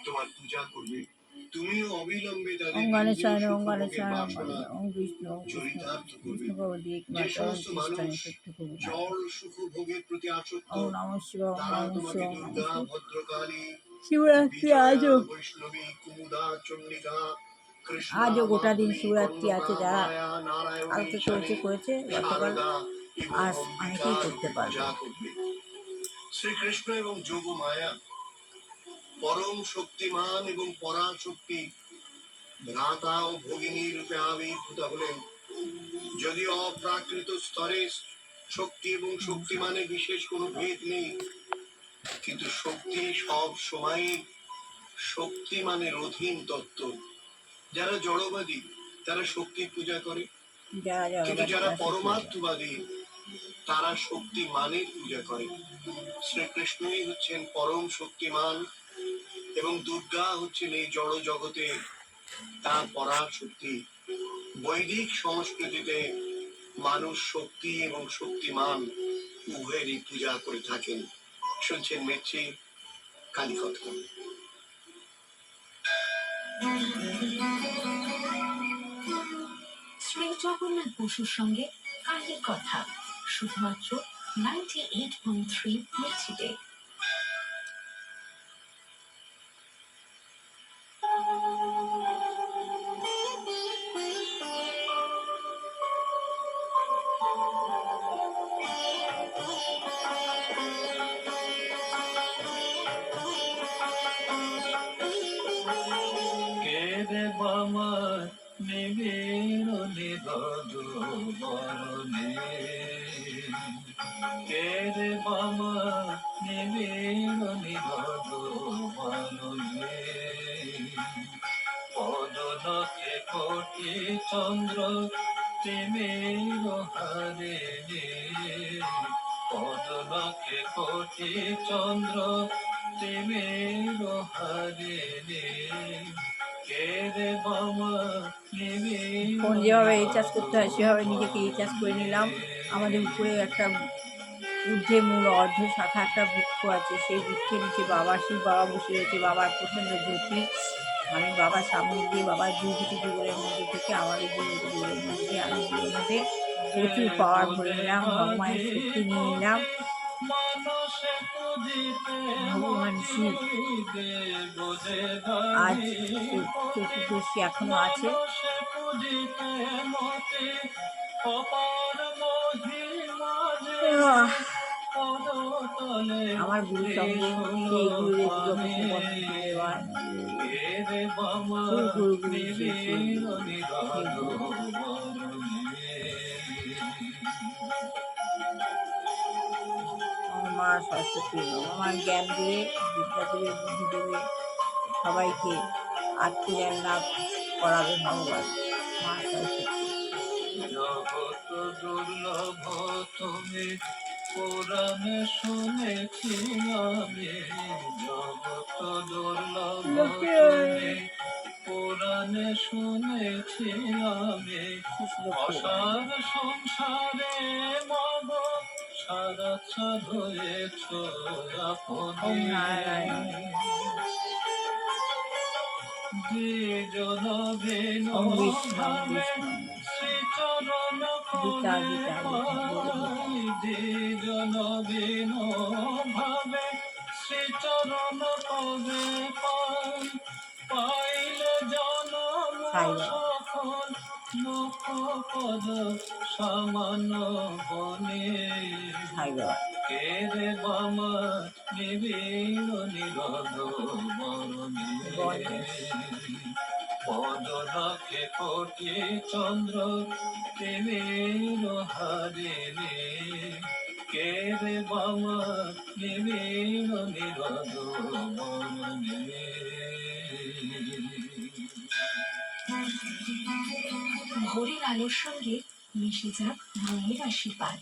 তোমার পূজা করবে, তুমিও অবিলম্বে তাদের অঙ্গানেশ্বর ইন্দ্রিয় অঙ্গানেশ্বর বাসনা ওম বিষ্ণু চরিতার্থ করবে। বিষ্ণু ভগবদ্গীত যে মাতরম সমস্ত তিষ্ঠানি মানুষ সত্য ভগবান জড় সুখ ভোগের প্রতি আসক্ত, ওম নমঃ শিবায় তারা নমঃ তোমাকে শিবায় নমঃ দুর্গা, শিবায়। ভদ্রকালী, শিবরাত্রি বিজয়া, আজও বৈষ্ণবী, কুমুদা, চন্ডিকা, কৃষ্ণা, আজও গোটা দিন মাধবী, শিবরাত্রি আছে। কন্যকা, যারা মায়া, নারায়ণী, কালকে শনি, করেছে গতকাল শারদা এবং আজ অনেকেই অম্বিকার করতে পারবে। পূজা করবে। শ্রীকৃষ্ণ এবং যোগ মায়া পরম শক্তিমান এবং পরাশক্তি ভ্রাতা ও ভগিনী রূপে আবির্ভূত হলেন। যদিও অপ্রাকৃত স্তরে শক্তি এবং শক্তিমানে বিশেষ কোনো ভেদ নেই, কিন্তু শক্তি সব সময় শক্তিমানের অধীন তত্ত্ব। যারা জড়বাদী তারা শক্তির পূজা করে, কিন্তু যারা পরমার্থবাদী তারা শক্তি মানের পূজা করে। শ্রীকৃষ্ণই হচ্ছেন পরম শক্তিমান এবং দুর্গা হচ্ছেন এই জড় জগতে তার পরাশক্তি। বৈদিক সংস্কৃতিতে মানুষ শক্তি এবং শক্তিমান উভয়েরই পূজা করে থাকেন। শুনছেন মেট্রি কালীকথা। শ্রী জগন্নাথ বসুর সঙ্গে কালীর কথা শুধুমাত্র 98.3 মির্চিতে। পদনকে কোটি চন্দ্র তিমির হারে, পদনকে কোটি চন্দ্র তিমির হারে, কে রে বামা ফোন যেভাবে রিচার্জ করতে হয় সেভাবে নিজেকে রিচার্জ করে নিলাম। আমাদের উপরে একটা ঊর্ধ্বে মূল অর্ধ শাখা একটা বৃক্ষ আছে, সেই বৃক্ষের নিচে বাবা শিব বাবা বসে রয়েছে। বাবার প্রচণ্ড জ্যোতি। আমি বাবার সামনে দিয়ে বাবার দুই দুটি যুগলের মধ্যে থেকে আমাদের দুই দুটি যুগলের মধ্যে আমি দুটোর মধ্যে প্রচুর পাওয়ার ভরে নিলাম, ভগবানের শক্তি নিয়ে নিলাম। ভগবান শিব আজ চতুর্দশী এখনো আছে। আমার গুরু সঙ্গ সেই গুরুদেব মা সরস্বতী আমার জ্ঞান দেবে, বিদ্যা দেবে, বুদ্ধি দেবে, সবাইকে আত্মজ্ঞান লাভ করাবে ভগবান মা সরস্বতী। জগত দুর্লভ তুমি পুরাণে শুনেছি আমি, জগত দুর্লভ তুমি পুরাণে শুনেছি আমি, অসার সংসারে মগ সারা হয়েছ আপনি, দ্বিজন ভিন্ন শ্রীচরণ দ্বিজন ভিন্ন ভাবে শ্রীচরণ কবে পাইলে জনম সফল মুখ পদ সমান বনে, কে রে বামা নিবিড় নিরোধ বরণে, পদনকে কোটি চন্দ্র তিমির হারে, কে রে বামা নিবিড় নিরোধ বরণে। ভোরের আলোর সঙ্গে মিশে যাক মায়ের আশীর্বাদ।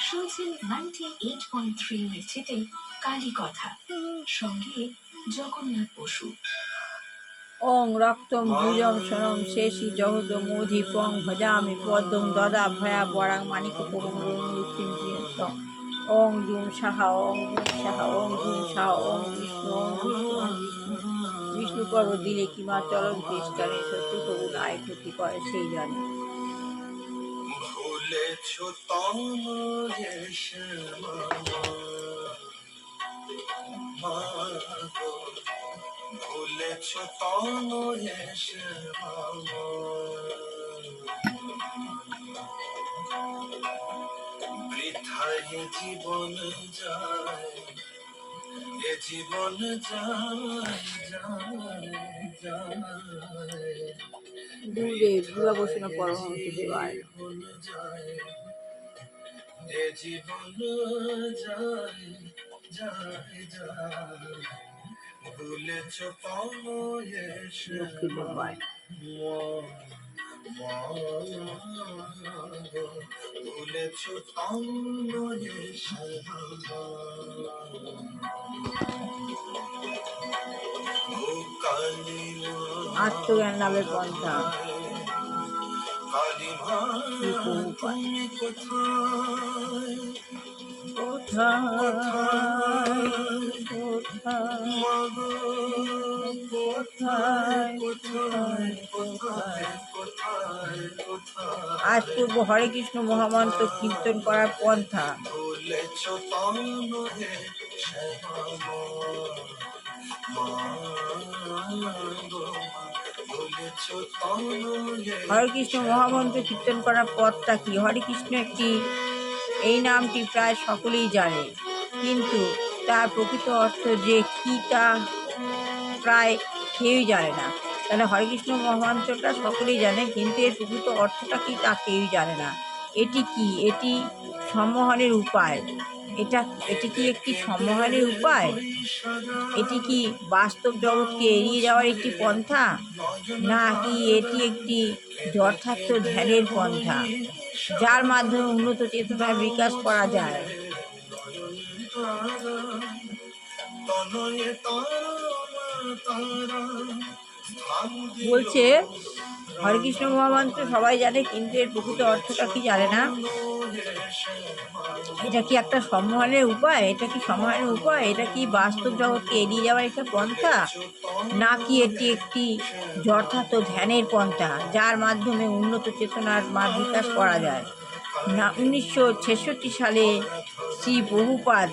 শুনছেন 98.3 মির্চিতে কালী কথা সঙ্গে জগন্নাথ বসু। ওং রক্তম ভুজম শনম শেষি জগদমোধিপং ভজামি পদ্মং দদা ভয়া বরাং মানিকপবং লক্ষ্মীম প্রিয়তম। ওং জুম সাহা ওং জুম সাহা ওং জুম সাহা ওং বিষ্ণু ওং বিষ্ণু ওং বিষ্ণু পর্ব দিলে কি মা চরম চেষ্টানে সত্যি প্রভু নাই ক্ষতি করে সেই জানে। ভুলেছ তনয়ে শ্যামা মা গো, ভুলেছ তনয়ে শ্যামা বৃথায় জীবন যায়, এ জীবন যায় যায় যায়, গুরুদেব দুর্গা বসুন পরমহংস দেবায়। জীবন যায়, এ জীবন যায় যায় যায়, ভুলেছ তনয়ে লক্ষ্মী শ্যামা দেবায়। ভুলেছ তনয়ে শ্যামা ও কালী মা, আত্মজ্ঞান লাভের পন্থা কালী মা শ্রী প্রভুপাদ। তুমি কোথায় কোথায় কোথায় কোথায় মাগো, কোথায় কোথায় কোথায় কোথায় কোথায় কোথায়, আজ পূর্ব হরে কৃষ্ণ মহামন্ত্র কীর্তন করার পন্থা। ভুলেছ তনয়ে শ্যামা মা গো, ভুলেছ তনয়ে হরে কৃষ্ণ মহামন্ত্র কীর্তন করার পথটা কি? হরে কৃষ্ণ একটি এই নামটি প্রায় সকলেই জানে, কিন্তু তার প্রকৃত অর্থ যে কি তা প্রায় কেউই জানে না। তাহলে হরে কৃষ্ণ মহামন্ত্রটা সকলেই জানে, কিন্তু এর প্রকৃত অর্থটা কি তা কেউই জানে না। এটি কি? এটি সম্মোহনের উপায়। এটি কি একটি সম্মোহনের উপায়? এটি কি বাস্তব জগৎকে এড়িয়ে যাওয়ার একটি পন্থা, নাকি এটি একটি যথার্থ ধ্যানের পন্থা, যার মাধ্যমে উন্নত চেতনার বিকাশ করা যায়? তনয়ে তারা তারা স্থান দিল বলছে হরে কৃষ্ণ মহামন্ত্র সবাই জানে, কিন্তু এর প্রকৃত অর্থটা কি জানে না। এটা কি একটা সম্মোহনের উপায়? এটা কি সম্মোহনের উপায়? এটা কি বাস্তব জগৎকে এড়িয়ে যাওয়ার একটা পন্থা, নাকি এটি একটি যথার্থ ধ্যানের পন্থা, যার মাধ্যমে উন্নত চেতনার বিকাশ করা যায় না? 1966 সালে শ্রী প্রভুপাদ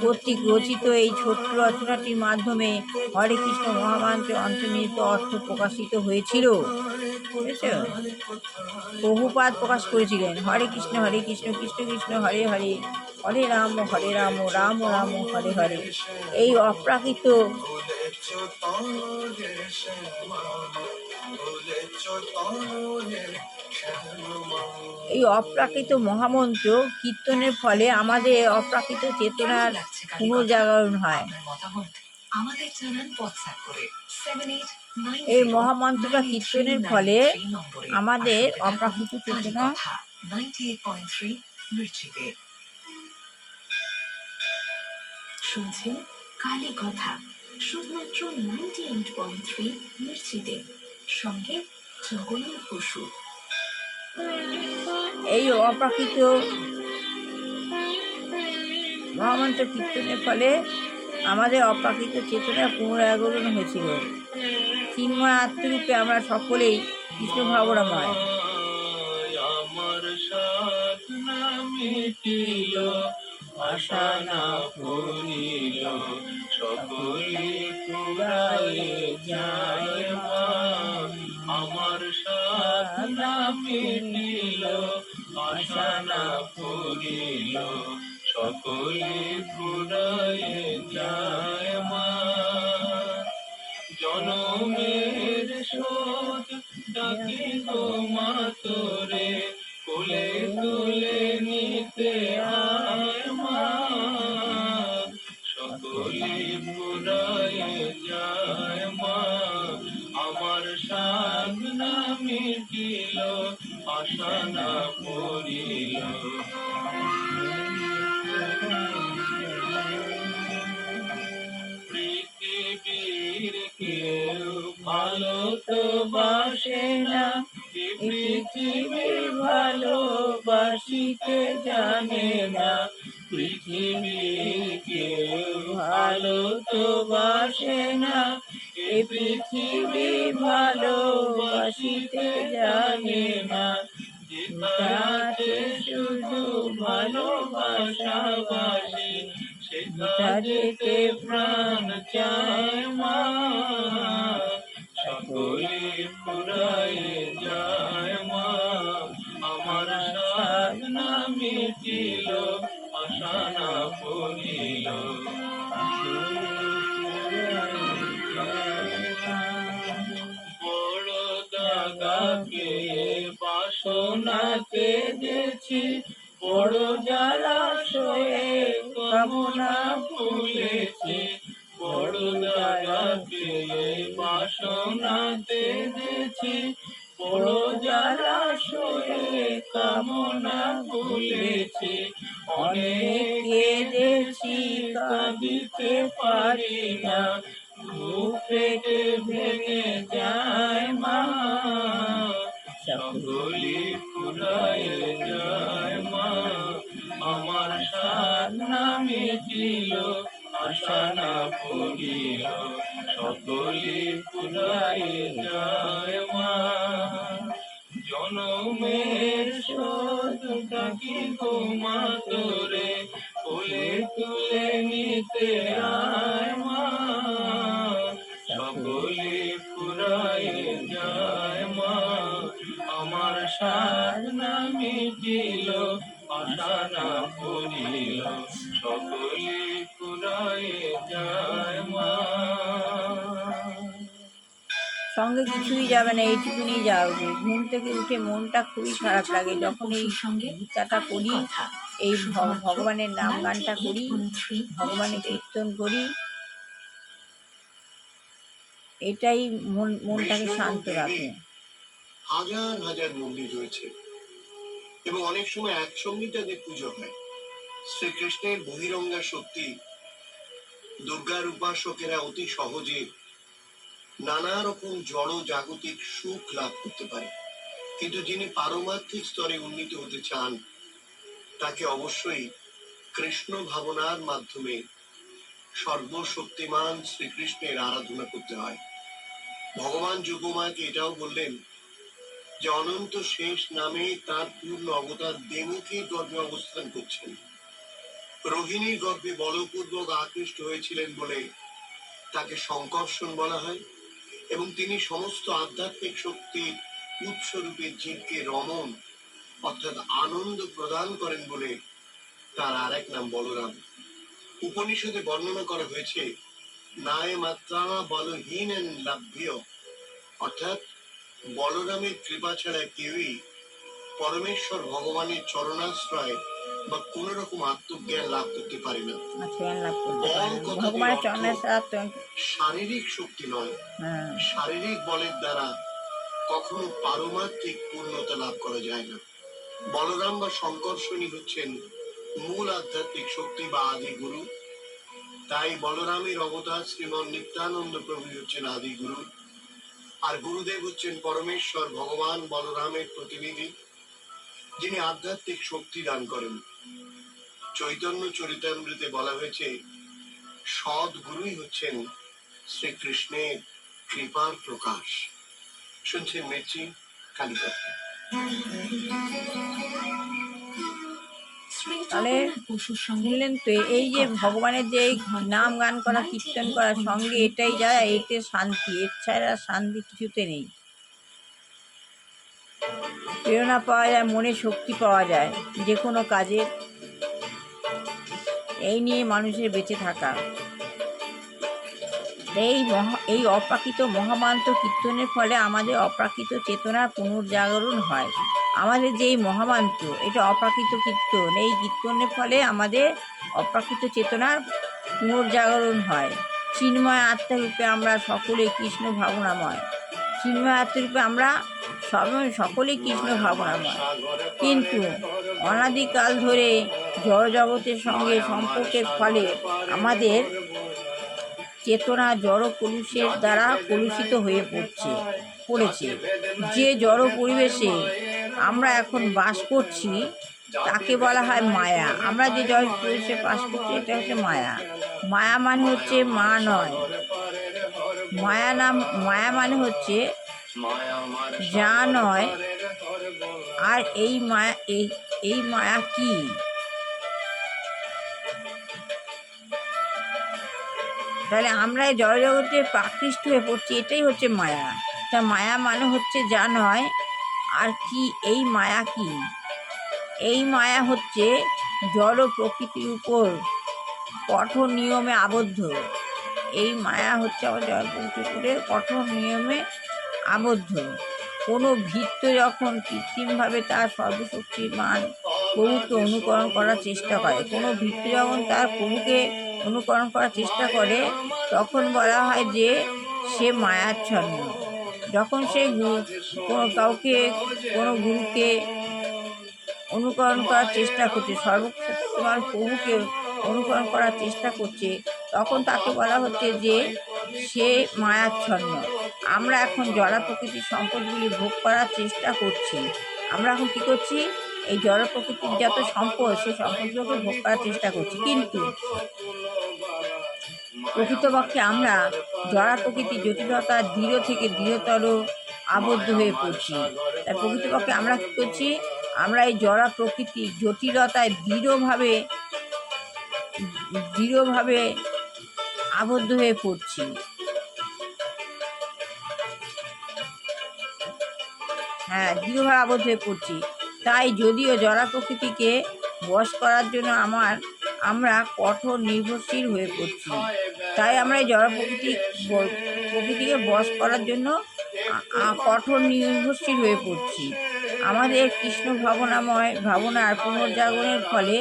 কর্তৃক রচিত এই ছোট্ট রচনাটির মাধ্যমে হরে কৃষ্ণ মহামন্ত্রের অন্তর্নিহিত অর্থ প্রকাশিত হয়েছিল। বুঝেছ? প্রভুপাদ প্রকাশ করেছিলেন হরে কৃষ্ণ কৃষ্ণ কৃষ্ণ হরে হরে, হরে রাম রাম রাম হরে হরে। এই অপ্রাকৃত ভুলেছ তনয়ে শ্যামা, ভুলেছ তনয়ে শ্যামা মহামন্ত্র কীর্তনের ফলে আমাদের অপ্রাকৃত চেতনার পুনর্জাগরণ হয়। আমাদের জানান হোয়াটসঅ্যাপ করে এই মহামন্ত্রটা কীর্তনের ফলে আমাদের অপ্রাকৃত চেতনা শুনছেন কালী কথা শুধুমাত্র 98.3 মির্চিতে, সঙ্গে জগন্নাথ বসু। এই অপ্রাকৃত মহামন্ত্র কীর্তনের ফলে আমাদের অপ্রাকৃত চেতনার পুনরাগমন হয়েছিল। চিন্ময় আত্মরূপে আমরা সকলেই কৃষ্ণ ভাবনাময়। আমার সাধনা মিটিল, আশা না ভুলিল, সকলে পুরায়ে যায় মা। আমার সাধনা মিটিল, আশা না ভুলিল, সকলে পুরায়ে যায় মা। জনমের শোধ ডাকি গো মা তোরে, কোলে তুলে নিতে আয় মা। সকলে পুরায়ে যায় মা, আমার সাধনা মিটিল, আশা না পড়িল। পৃথিবীর কেউ ভালো তো বাসে না, পৃথিবীর ভালোবাসিতে জানে না। পৃথিবীর কেউ ভালো তো বাসে না, এই পৃথিবী ভালোবাসিতে জানে না, তাতে শুধু ভালোবাসাবাসি, সে তাদেরকে প্রাণ চায় মা। সকলে ফুরায় যায় মা, আমার সাধনা মিটিল, আশা না পড়িল। বড় দাগাকে বাসনাতে দিয়েছি, বড় জলাশয়ে কামনা ভুলেছি, বড় দাগাকে বাসনাতে দিয়েছি, বড় জলাশয়ে কামনা ভুলেছি, অনেক কেঁদেছি কাঁদিতে পারি না, বুক পেটে ভেঙে যায় মা। সকলে ফুরায় যায় মা, আমার সাধনা মিটিল, আশা না পড়িল। সকলে ফুরায় যায় মা, জনমের শোধটা কি গোমা তোরে, কোলে তুলে নিতে আয় মা। সকলে ফুরায় যায় মা, আমার সাধনা মিটিল, আশা না পড়িল। সকলে ফুরায় যায় মা। সঙ্গে কিছুই যাবে না, এইটুকুনি যাবে। ঘুম থেকে উঠে মনটা খুবই খারাপ লাগে যখন এই গীতাটা পড়ি, এই ভগবানের নাম গানটা করি, ভগবানের কীর্তন করি, এটাই মনটাকে শান্ত রাখে। হাজার হাজার মন্দির রয়েছে এবং অনেক সময় একসঙ্গে তাদের পুজো হয়। শ্রীকৃষ্ণের বহিরঙ্গা শক্তি দুর্গার উপাসকেরা অতি সহজে নানা রকম জড় জাগতিক সুখ লাভ করতে পারে, কিন্তু যিনি পারমার্থিক স্তরে উন্নীত হতে চান তাকে অবশ্যই কৃষ্ণ ভাবনার মাধ্যমে সর্বশক্তিমান শ্রীকৃষ্ণের আরাধনা করতে হয়। ভগবান যোগমায়াকে এটাও বললেন যে অনন্ত শেষ নামে তার পূর্ণ অবতার দেবকীর গর্ভে অবস্থান করছেন। রোহিণীর গর্ভে বলপূর্বক আকৃষ্ট হয়েছিলেন বলে তাকে সংকর্ষণ বলা হয়, এবং তিনি সমস্ত আধ্যাত্মিক শক্তির উৎসরূপে জীবকে রমণ অর্থাৎ আনন্দ প্রদান করেন বলে তার আর এক নাম বলরাম। উপনিষদে বর্ণনা করা হয়েছে নায় মাত্রা বলহীন লাভ্য, অর্থাৎ বলরামের কৃপা ছাড়া কেউই পরমেশ্বর ভগবানের চরণাশ্রয় বা কোন রকম আত্মজ্ঞান লাভ করতে পারে না। শারীরিক শক্তি নয়, শারীরিক বলের দ্বারা কখনো পারমার্থিক পূর্ণতা লাভ করা যায় না। বলরাম বা শঙ্কর্ষণী হচ্ছেন মূল আধ্যাত্মিক শক্তি বা আদি গুরু। তাই বলরামের অবতার শ্রীমন নিত্যানন্দ প্রভু হচ্ছেন আদি গুরু, আর গুরুদেব হচ্ছেন পরমেশ্বর ভগবান বলরামের প্রতিনিধি, যিনি আধ্যাত্মিক শক্তি দান করেন। চৈতন্য চরিতামৃতে বলা হয়েছে সৎ গুরুই হচ্ছেন শ্রীকৃষ্ণের কৃপার প্রকাশ। শুনছেন মির্চি কালীপত্র। তাহলে শুনলেন তো, এই যে ভগবানের যে নাম গান করা কীর্তন করার সঙ্গে এটাই যায়, এতে শান্তি, এর ছাড়া শান্তি কিছুতে নেই। প্রেরণা পাওয়া যায়, মনে শক্তি পাওয়া যায় যে কোনো কাজে। এই নিয়ে মানুষের বেঁচে থাকা। এই অপ্রাকৃত মহামান্ত্র কীর্তনের ফলে আমাদের অপ্রাকৃত চেতনার পুনর্জাগরণ হয়। আমাদের যে এই মহামান্ত্র, এটা অপ্রাকৃত কীর্তন, এই কীর্তনের ফলে আমাদের অপ্রাকৃত চেতনার পুনর্জাগরণ হয়। চিন্ময় আত্মারূপে আমরা সকলে কৃষ্ণ ভাবনাময়, চিন্ময় আত্মারূপে আমরা সকলেই কৃষ্ণ ভাবনাময়। কিন্তু অনাদিকাল ধরে জড়জগতের সঙ্গে সম্পর্কের ফলে আমাদের চেতনা জড় কলুষের দ্বারা কলুষিত হয়ে পড়েছে। যে জড় পরিবেশে আমরা এখন বাস করছি তাকে বলা হয় মায়া। আমরা যে জড় পরিবেশে বাস করছি এটা হচ্ছে মায়া। মায়া মানে হচ্ছে মা নয়, মায়া মানে হচ্ছে যা নয়। আর এই মায়া এই মায়া কি? তাহলে আমরা এই জড়জগতে আকৃষ্ট হয়ে পড়ছি, এটাই হচ্ছে মায়া। তা মায়া মানে হচ্ছে যা নয়। আর কি এই মায়া কি? এই মায়া হচ্ছে জড় প্রকৃতির উপর কঠোর নিয়মে আবদ্ধ। এই মায়া হচ্ছে আমার জড় প্রকৃতির উপরে কঠোর নিয়মে আবদ্ধ। কোনো ভৃত্য যখন কৃত্রিমভাবে তার সর্বশক্তিমান প্রভুকে অনুকরণ করার চেষ্টা করে, কোনো ভৃত্য যখন তার প্রভুকে অনুকরণ করার চেষ্টা করে, তখন বলা হয় যে সে মায়াচ্ছন্ন। যখন সে কাউকে কোনো গুরুকে অনুকরণ করার চেষ্টা করছে, সর্বশক্তিমান প্রভুকে অনুকরণ করার চেষ্টা করছে, তখন তাকে বলা হচ্ছে যে সে মায়াচ্ছন্ন। আমরা এখন জড় প্রকৃতির সম্পদগুলি ভোগ করার চেষ্টা করছি। আমরা এখন কী করছি? এই জড় প্রকৃতির যত সম্পদ, সেই সম্পদগুলোকে ভোগ করার চেষ্টা করছি, কিন্তু প্রকৃতপক্ষে আমরা জড় প্রকৃতির জটিলতা দৃঢ় থেকে দৃঢ়তর আবদ্ধ হয়ে পড়ছি। তাই প্রকৃতপক্ষে আমরা কী করছি? আমরা এই জড় প্রকৃতির জটিলতায় দৃঢ়ভাবে আবদ্ধ হয়ে পড়ছি। দৃঢ়ভাবে আবদ্ধ হয়ে পড়ছি। তাই যদিও জড় প্রকৃতিকে বশ করার জন্য আমরা কঠোর নির্ভরশীল হয়ে পড়ছি। তাই আমরা এই জড় প্রকৃতিকে বশ করার জন্য কঠোর নির্ভরশীল হয়ে পড়ছি। আমাদের কৃষ্ণ ভাবনার পুনর্জাগরণের ফলে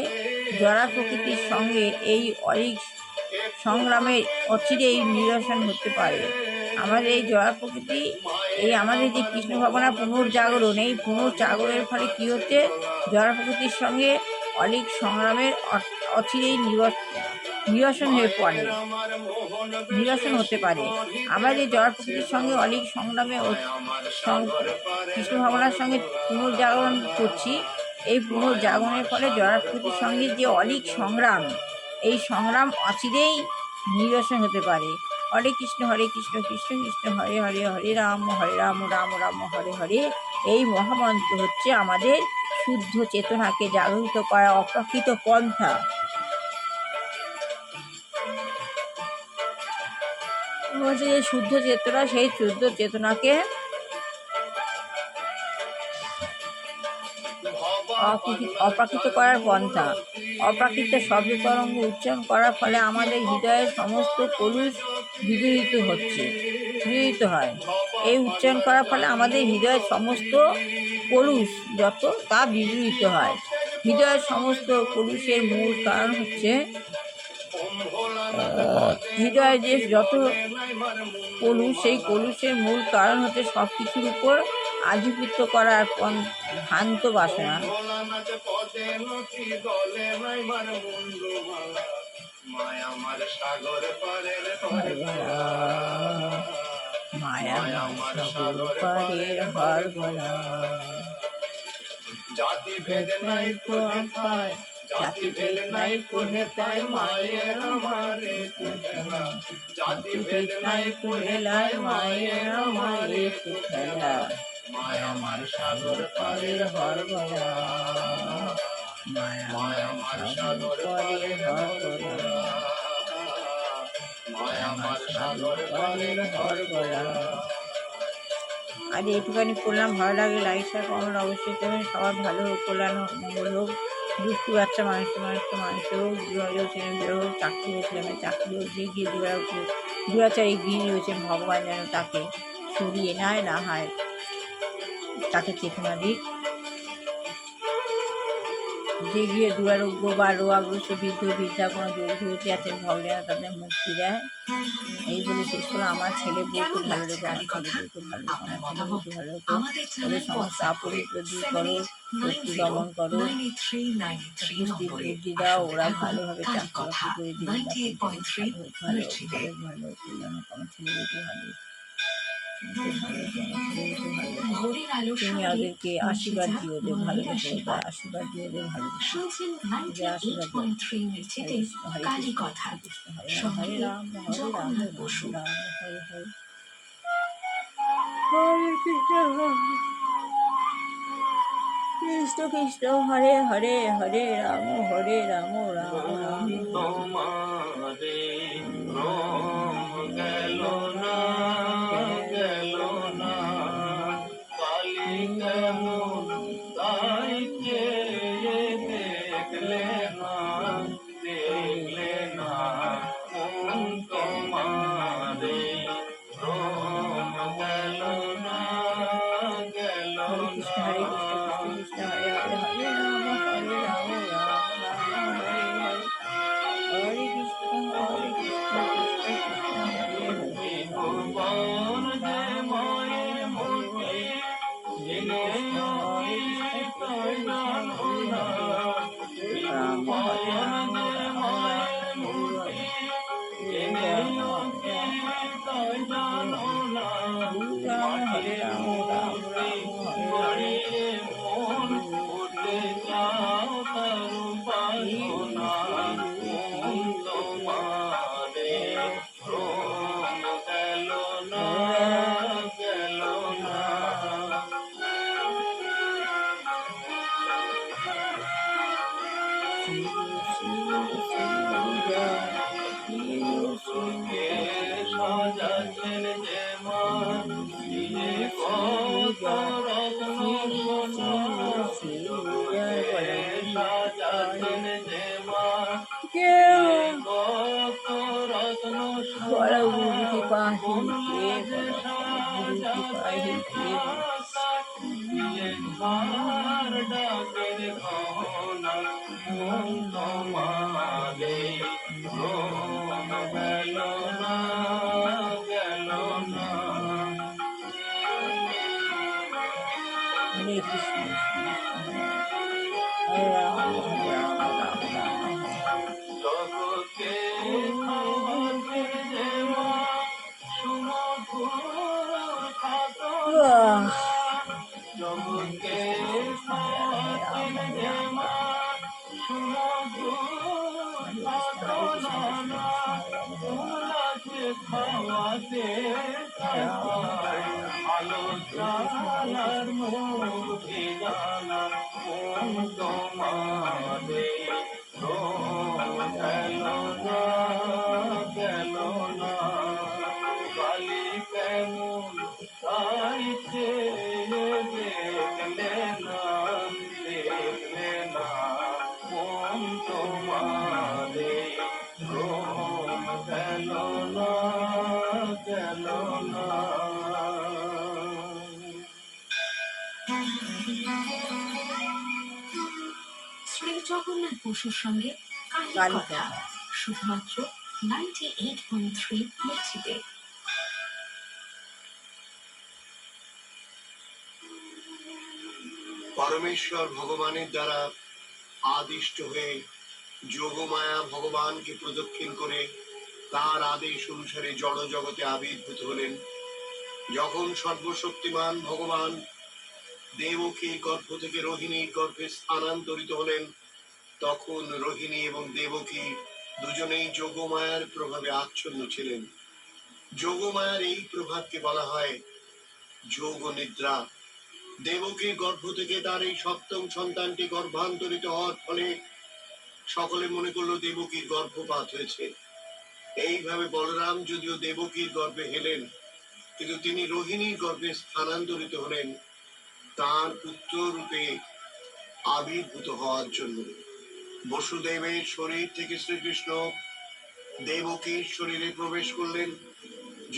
জড় প্রকৃতির সঙ্গে এই অলীক সংগ্রামের অচিরেই নিরসন হতে পারে। আমাদের এই জড় প্রকৃতি, আমাদের যে কৃষ্ণ ভাবনার পুনর্জাগরণ, এই পুনর্জাগরণের ফলে কী হচ্ছে? জড় প্রকৃতির সঙ্গে অলীক সংগ্রামের অচিরেই নিরসন হতে পারে। আমরা যে জড় প্রকৃতির সঙ্গে অলীক সংগ্রামে কৃষ্ণ ভাবনার সঙ্গে পুনর্জাগরণ করছি, এই পুনর্জাগরণের ফলে জড় প্রকৃতির সঙ্গে যে অলীক সংগ্রাম, এই সংগ্রাম অচিরেই নিরসন হতে পারে। হরে কৃষ্ণ কৃষ্ণ কৃষ্ণ হরে হরে, হরে রাম রাম রাম হরে হরে। এই মহামন্ত্র হচ্ছে আমাদের শুদ্ধ চেতনাকে জাগরিত করা অপ্রাকৃত পন্থা। হচ্ছে যে শুদ্ধ চেতনা, সেই শুদ্ধ চেতনাকে অপ্রাকৃত করার পন্থা। অপ্রাকৃত শব্দ তরঙ্গ উচ্চারণ করার ফলে আমাদের হৃদয়ের সমস্ত কলুষ বিদূরিত হয়। এই উচ্চারণ করার ফলে আমাদের হৃদয়ের সমস্ত কলুষ যত তা বিদূরিত হয়। হৃদয়ের সমস্ত কলুষের মূল কারণ হচ্ছে হৃদয়ের যে যত কলুষ, সেই কলুষের মূল কারণ হচ্ছে সব কিছুর উপর আধিপত্য করার ভ্রান্ত বাসনা। জাতি ভেদ নাই কোনে তাই মায়ের আমারে খেলা, জাতি ভেদ নাই কোনে লাই মায়ের আমারে খেলা, মায়া আমার সাগর পারের হর গলা, মায়া আমার সাগর পারের হর গলা, মায়া আমার সাগর পারের হর গলা। আজ এইটুখানি করলাম। ভালো লাগে লাইক শেয়ার কমেন্ট অবশ্যই করবেন। সবার ভালো হোক, কল্যাণ হোক, মঙ্গল হোক। দুষ্টু বাচ্চা মানুষ হোক, বিবাহ ছেলে হোক, চাকরি হয়েছিলাম চাকরি হোক, যে গিয়ে দুরাচারী গৃহী রয়েছেন, ভগবান যেন তাকে সরিয়ে নেয়, না হয় তাকে চেতনা দিক। যে গিয়ে দুরারোগ্য বা রোগাগ্রস্ত বৃদ্ধা কোনো যোগী আছেন, ভগবান তাদের মুক্তি দেয়। এই বলে শেষ করে আমার ছেলে বউকে ভালো রেখো, আমার ছেলে বউকে ভালো রেখো, আমার ছেলে বউকে ভালো রেখো। ওদের সমস্ত আপবিত্র দূর করো, শক্তি দমন করো, বুদ্ধি দাও, ওরা ভালোভাবে চাকরি করে দিবে, আমার ছেলে বউকে ভালো। তুমি ওদেরকে আশীর্বাদ দিও, ওদের ভালো রেখো, আশীর্বাদ দিও, ওদের ভালো কালী কথা, হরে রাম হরে রাম হরে হরে। হরে কৃষ্ণ কৃষ্ণ কৃষ্ণ হরে হরে হরে রাম রাম রাম তোমারে রোম গেল না গেল না কালি কেমন তাই চেয়ে দেখলে না দেখলে না মন তোমারে রোম গেল না গেল হরে কৃষ্ণ হরে না কৃষ্ণ কৃষ্ণ কৃষ্ণ হরে হরে হরে রাম রাম রাম হরে হরে হরে কৃষ্ণ কৃষ্ণ কৃষ্ণ হরে হরে ভগবান যে মায়ের মূর্তি জেনে তাই জানো না ভগবান যে মায়ের মূর্তি জেনে তাই জানো না মাটির মূর্তি গড়িয়ে মন উঠে যাও তার উপাসনা মন তোমারে রোম গেল না গেল না কে সাজাচ্ছেন যে মা দিয়ে কত রত্ন সোনা কে সাজাচ্ছেন যে মা কত রত্ন বড় সোনা গুরু কি পাহি মনলা যে গুরু কি পাহি ধার ডাকের গহনা মন তোমারে রোম গেল না গেল না হরে কৃষ্ণ হরে রাম রাম জগৎকে খাওয়াতে যে মা সুমধুর খাতনা জগৎকে খাওয়াতে যে মা সুমধুর খাতনা তোমরাকে খাওয়াতে চাই আলো জানার মুখে জানা কোন তোমারে রোম গেল না গেল না কালি কেমন তাই চেয়ে দেখলে না দেখলে না কোন তোমারে রোম গেল না গেল না শ্রী জগন্নাথ বসুর সঙ্গে কালী কালী কথা কথা। শুধুমাত্র 98.3 মির্চিতে। পরমেশ্বর ভগবানের দ্বারা আদিষ্ট হয়ে যোগমায়া ভগবানকে প্রদক্ষিণ করে তার আদেশ অনুসারে জড় জগতে আবির্ভূত হলেন। যখন সর্বশক্তিমান ভগবান দেবকীর গর্ভ থেকে রোহিণীর গর্ভে স্থানান্তরিত হলেন, তখন রোহিণী এবং দেবকী দুজনেই যোগমায়ার প্রভাবে আচ্ছন্ন ছিলেন। যোগমায়ার এই প্রভাবকে বলা হয় যোগ নিদ্রা। দেবকীর গর্ভ থেকে তার এই সপ্তম সন্তানটি গর্ভান্তরিত হওয়ার ফলে সকলে মনে করলো দেবকীর গর্ভপাত হয়েছে। এইভাবে বলরাম যদিও দেবকীর গর্ভে হেলেন, কিন্তু তিনি রোহিণীর গর্ভে স্থানান্তরিত হলেন তার পুত্র রূপে আবির্ভূত হওয়ার জন্য। বসুদেবের শরীর থেকে শ্রীকৃষ্ণ দেবকীর শরীরে প্রবেশ করলেন,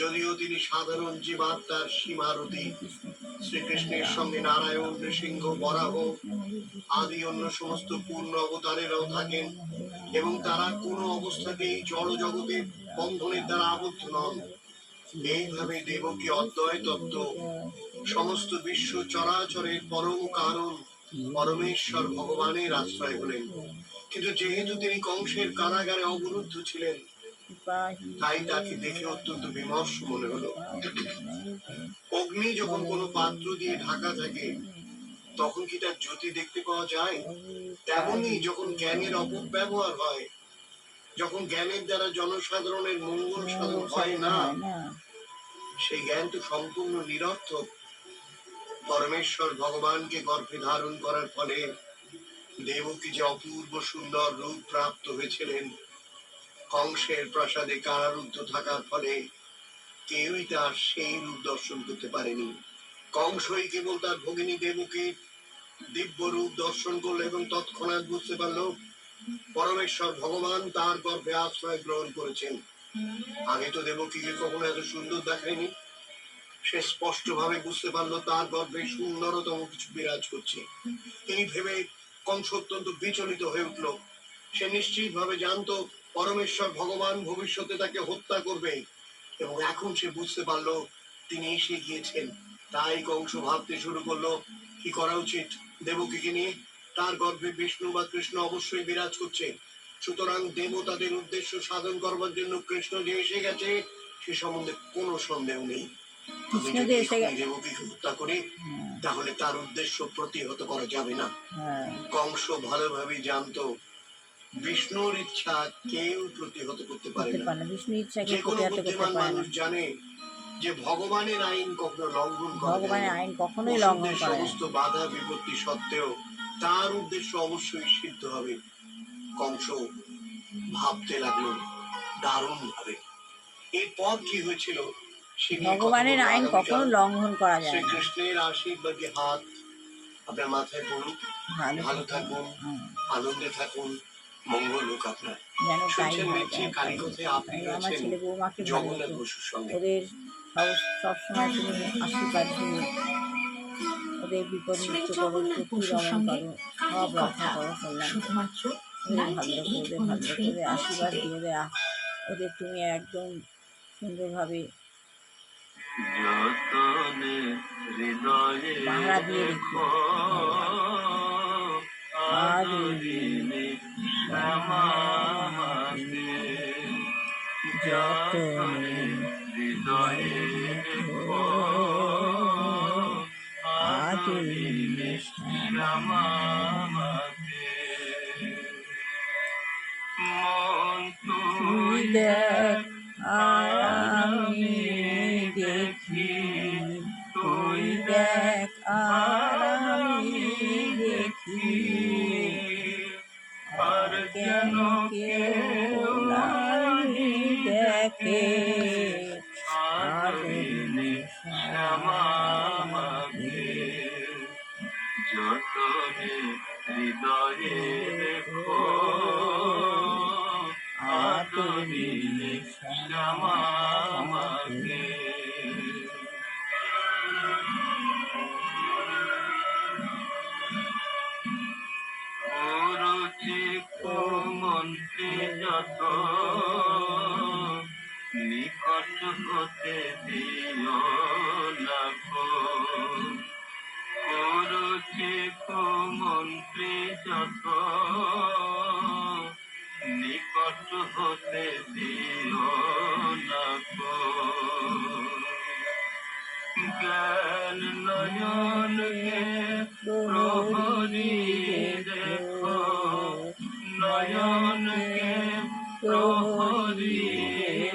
যদিও তিনি সাধারণ জীবাত্মার সীমারতি। শ্রীকৃষ্ণের সঙ্গে নারায়ণ, নৃসিংহ, বরাহ আদি অন্য সমস্ত পূর্ণ অবতারেরাও থাকেন এবং তারা কোনো অবস্থাতেই জড় জগতের বন্ধনের দ্বারা আবদ্ধ নন। এইভাবে দেবকী অদ্বয় তত্ত্ব, সমস্ত বিশ্ব চরাচরের পরম কারণ পরমেশ্বর ভগবানের আশ্রয় হলেন। কিন্তু যেহেতু তিনি কংসের কারাগারে অবরুদ্ধ ছিলেন, তাই তাকে দেখে অত্যন্ত বিমর্ষ মনে হলো। অগ্নি যখন কোনো পাত্র দিয়ে ঢাকা থাকে তখন কি তার জ্যোতি দেখতে পাওয়া যায়? তেমনি যখন জ্ঞানের অপব্যবহার হয়, যখন জ্ঞানের দ্বারা জনসাধারণের মঙ্গল সাধন হয় না, সেই জ্ঞান তো সম্পূর্ণ নিরর্থক। পরমেশ্বর ভগবানকে গর্ভে ধারণ করার ফলে দেবকী যে অপূর্ব সুন্দর রূপ প্রাপ্ত হয়েছিলেন, কংসের প্রাসাদে কারারুদ্ধ থাকার ফলে কেউই তার সেই রূপ দর্শন করতে পারেনি। কংসই কেবল তার ভগিনী দেবকীর দিব্য রূপ দর্শন করলো এবং তৎক্ষণাৎ বুঝতে পারলো পরমেশ্বর ভগবান তার গর্ভে আশ্রয় গ্রহণ করেছেন। আগে তো দেবকীকে কখনো এত সুন্দর দেখায়নি। সে স্পষ্ট ভাবে বুঝতে পারলো তার গর্ভে সুন্দরতম কিছু বিরাজ করছে। এই ভেবে কংস অত্যন্ত বিচলিত হয়ে উঠল। সে নিশ্চিত ভাবে জানতো পরমেশ্বর ভগবান ভবিষ্যতে তাকে হত্যা করবে, এবং এখন সে বুঝতে পারলো তিনি এসে গিয়েছেন। তাই কংস ভাবতে শুরু করলো কি করা উচিত। দেবকীকে নিয়ে তার গর্ভে বিষ্ণু বা কৃষ্ণ অবশ্যই বিরাজ করছে, সুতরাং দেবতাদের উদ্দেশ্য সাধন করবার জন্য কৃষ্ণ যে এসে গেছে সে সম্বন্ধে কোনো সন্দেহ নেই। আমি কৃষ্ণ যদি যে এসে এখনই দেবকীকে হত্যা করি তাহলে তার উদ্দেশ্য প্রতিহত করা যাবে না। হ্যাঁ, কংস ভালোভাবে জানতো বিষ্ণুর ইচ্ছা কেউ প্রতিহত করতে পারে করতে না। পারে না, বিষ্ণু ইচ্ছাকে যে কোনো প্রতিহত করতে বুদ্ধিমান পারে না। মানুষ জানে যে ভগবানের আইন কখনো লঙ্ঘন করা যায় ভগবানের না। আইন কখনোই লঙ্ঘন অসুরদের করে না। সমস্ত বাধা বিপত্তি সত্ত্বেও তার উদ্দেশ্য অবশ্যই সিদ্ধ হবে। কংস ভাবতে লাগলো দারুণ ভাবে এরপর কি হয়েছিল সে নিয়ে কথা ভগবানের বলবো আইন কখনো আগামীকাল। লঙ্ঘন করা যায় না। শ্রীকৃষ্ণের আশীর্বাদী হাত আপনার মাথায় পড়ুক। ভালো থাকুন, আনন্দে থাকুন, মঙ্গল হোক আপনার। যেন তাই শুনছেন হয়, মির্চি যেন তাই কালীকথায় হয়। আপনি আমার রয়েছেন ছেলে বৌমাকে ভালো জগন্নাথ রেখো, বসুর সঙ্গে। ওদের সবসময় তুমি আশীর্বাদ দিও, ওদের বিপদ শ্রী মুক্ত করো, জগন্নাথ শক্তি বসুর দমন সঙ্গে করো, সব কালী রক্ষা কথা করো কল্যাণ করো। শুধুমাত্র ওদের ভালো রেখো, ওদের ভালো রেখো, 98.3 ওদের আশীর্বাদ বার্ষিকে। দিও, ওদের তুমি একদম সুন্দরভাবে যতনে হৃদয়ে পাহারা দিয়ে রেখো। আদরিণী শ্যামাকে যতনে হৃদয়ে রেখো আদরিণী শ্যামাকে। মন তুই দেখ আর আমি দেখি, তুই দেখ আর আমি দেখি, আর যেন কেউ নাহি দেখে আদরিণী শ্যামাকে। যতনে হৃদয়ে রেখো আদরিণী শ্যামাকে। অরুচি মন্ত্রী যত নিকট হতে দিও লাগো। অরুচি মন্ত্রী যত নিকট হতে দিও লাগো। জ্ঞান নয়নকে প্রহরী দেখো, নয়নকে প্রহরী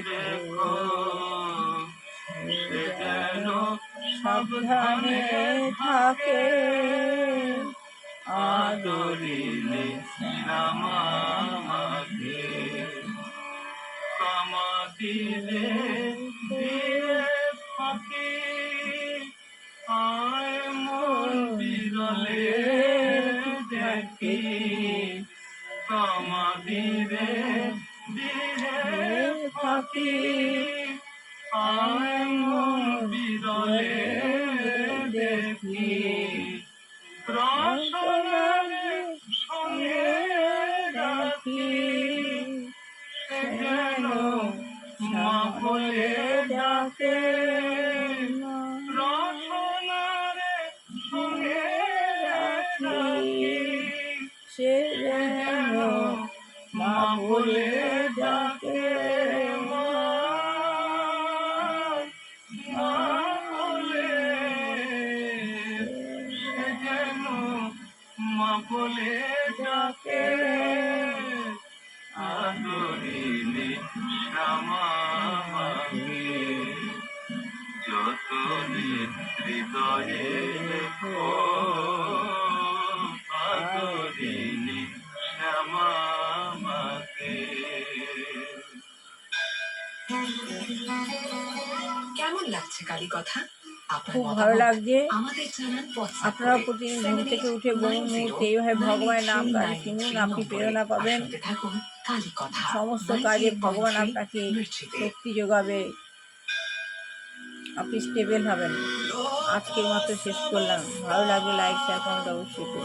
দেখো। সে যেন সাবধানে থাকে আদরিণী শ্যামাকে। কামাদিরে দিয়ে ফাঁকি আয় মন বিরলে দেখি। কামাদিরে দিয়ে ফাঁকি আয় মন বিরলে দেখি। রসনার সঙ্গে রাখি সে যেন মা বলে ডাকে। রসনার সঙ্গে রাখি সে যেন মা বলে ডাকে। মা বলে সে যেন মা বলে ডাকে। আদরিণী শ্যামাকে। হৃদয়ে রেখো আদরিনী শ্যামা মাকে। কেমন লাগছে কালী কথা? আপনার খুব মতামত ভালো লাগছে। আমাদের জানান WhatsApp আপনারা করে। প্রতিদিন ঘুম থেকে উঠে বহু মুহূর্তে এইভাবে ভগবানের নাম গান শুনুন, আপনি প্রেরণা পাবেন। শুনতে থাকুন কালী কথা। সমস্ত কাজে ভগবান 98.3 আপনাকে মির্চিতে। শক্তি যোগাবে, আপনি স্টেবল হবেন। আজকের মতো শেষ করলাম। ভালো লাগলে লাইক শেয়ার কমেন্ট অবশ্যই করুন।